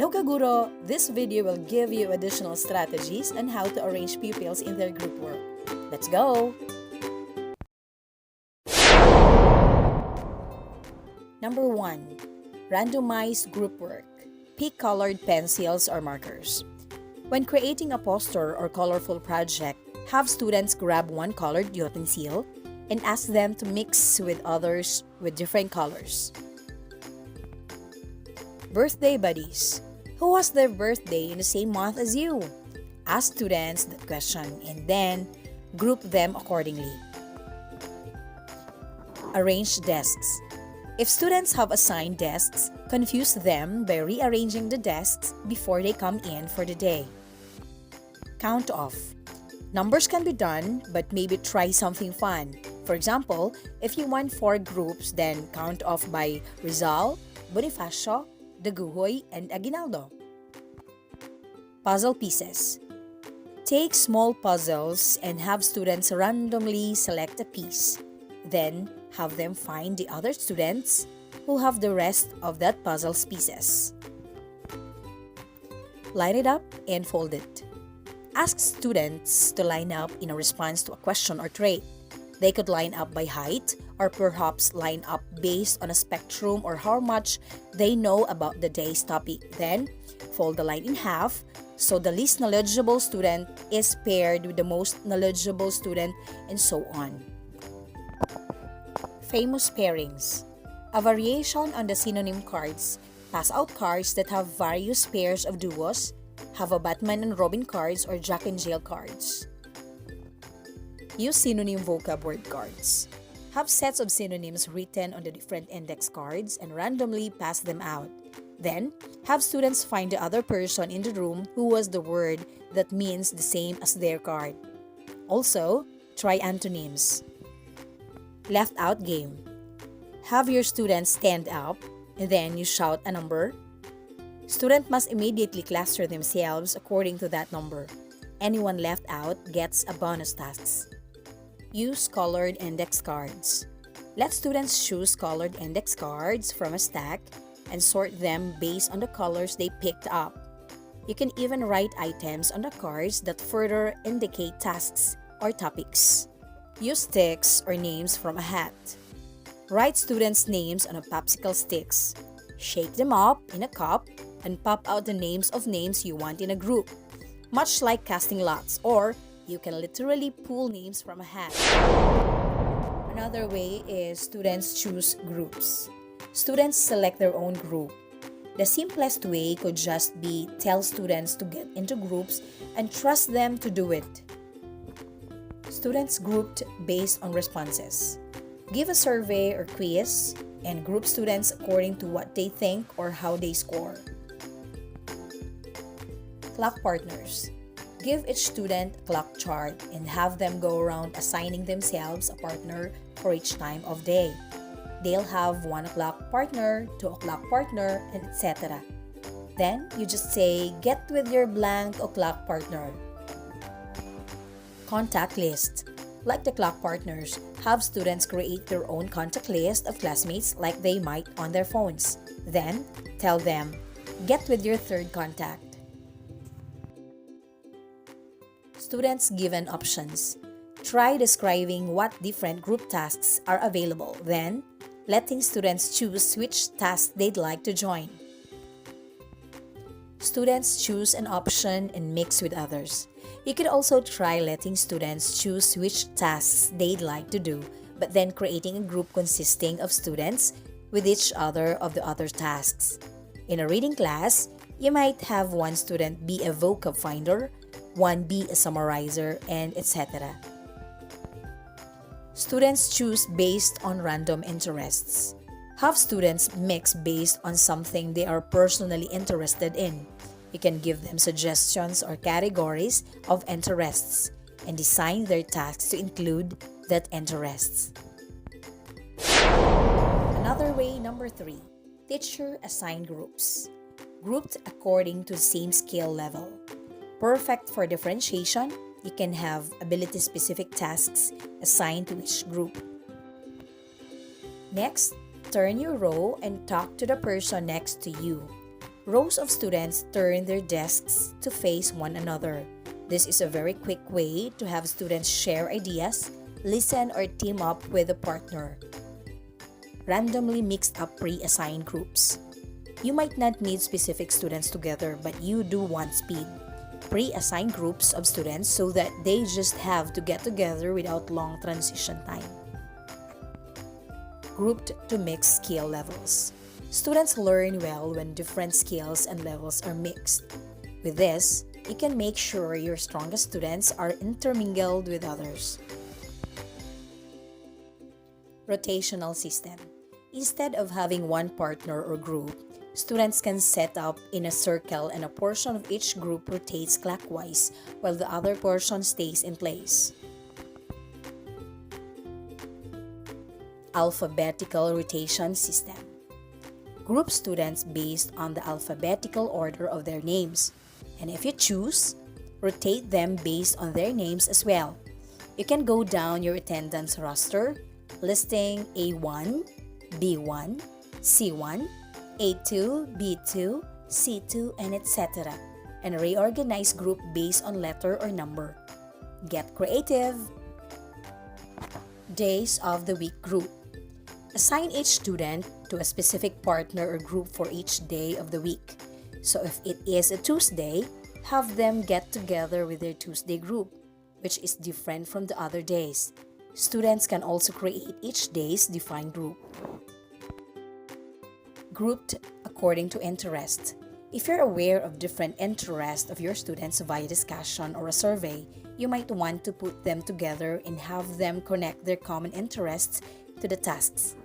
Hello Kaguro! This video will give you additional strategies on how to arrange pupils in their group work. Let's go! Number 1. Randomized group work. Pick colored pencils or markers. When creating a poster or colorful project, have students grab one colored utensil and ask them to mix with others with different colors. Birthday buddies. Who has their birthday in the same month as you? Ask students that question and then group them accordingly. Arrange desks. If students have assigned desks, confuse them by rearranging the desks before they come in for the day. Count off. Numbers can be done, but maybe try something fun. For example, if you want 4 groups, then count off by Rizal, Bonifacio, Daguhoy, and Aguinaldo. Puzzle pieces. Take small puzzles and have students randomly select a piece. Then, have them find the other students who have the rest of that puzzle's pieces. Line it up and fold it. Ask students to line up in a response to a question or trait. They could line up by height or perhaps line up based on a spectrum or how much they know about the day's topic. Then, fold the line in half so the least knowledgeable student is paired with the most knowledgeable student and so on. Famous pairings. A variation on the synonym cards. Pass out cards that have various pairs of duos. Have a Batman and Robin cards or Jack and Jill cards. Use synonym vocab word cards. Have sets of synonyms written on the different index cards and randomly pass them out. Then, have students find the other person in the room who has the word that means the same as their card. Also, try antonyms. Left out game. Have your students stand up and then you shout a number. Student must immediately cluster themselves according to that number. Anyone left out gets a bonus task. Use colored index cards. Let students choose colored index cards from a stack and sort them based on the colors they picked up. You can even write items on the cards that further indicate tasks or topics. Use sticks or names from a hat. Write students' names on a popsicle sticks. Shake them up in a cup and pop out the names of names you want in a group. Much like casting lots, or you can literally pull names from a hat. Another way is students choose groups. Students select their own group. The simplest way could just be tell students to get into groups and trust them to do it. Students grouped based on responses. Give a survey or quiz and group students according to what they think or how they score. Clock partners. Give each student a clock chart and have them go around assigning themselves a partner for each time of day. They'll have 1 o'clock partner, 2 o'clock partner, and etc. Then, you just say, get with your blank o'clock partner. Contact list. Like the clock partners, have students create their own contact list of classmates like they might on their phones. Then, tell them, get with your third contact. Students given options. Try describing what different group tasks are available, then letting students choose which task they'd like to join. Students choose an option and mix with others. You could also try letting students choose which tasks they'd like to do, but then creating a group consisting of students with each other of the other tasks. In a reading class, you might have 1 student be a vocab finder, 1 be a summarizer, and etc. Students choose based on random interests. Have students mix based on something they are personally interested in. You can give them suggestions or categories of interests and design their tasks to include that interests. Another way, number 3. Teacher assigned groups. Grouped according to the same skill level. Perfect for differentiation, you can have ability-specific tasks assigned to each group. Next, turn your row and talk to the person next to you. Rows of students turn their desks to face one another. This is a very quick way to have students share ideas, listen, or team up with a partner. Randomly mixed up pre-assigned groups. You might not need specific students together, but you do want speed. Pre-assign groups of students so that they just have to get together without long transition time. Grouped to mixed skill levels. Students learn well when different skills and levels are mixed. With this, you can make sure your strongest students are intermingled with others. Rotational system. Instead of having one partner or group, students can set up in a circle and a portion of each group rotates clockwise while the other portion stays in place. Alphabetical rotation system. Group students based on the alphabetical order of their names, and if you choose, rotate them based on their names as well. You can go down your attendance roster, listing A1, B1, C1, A2, B2, C2, and etc. and reorganize group based on letter or number. Get creative! Days of the week group. Assign each student to a specific partner or group for each day of the week. So if it is a Tuesday, have them get together with their Tuesday group, which is different from the other days. Students can also create each day's defined group. Grouped according to interest. If you're aware of different interests of your students via discussion or a survey, you might want to put them together and have them connect their common interests to the tasks.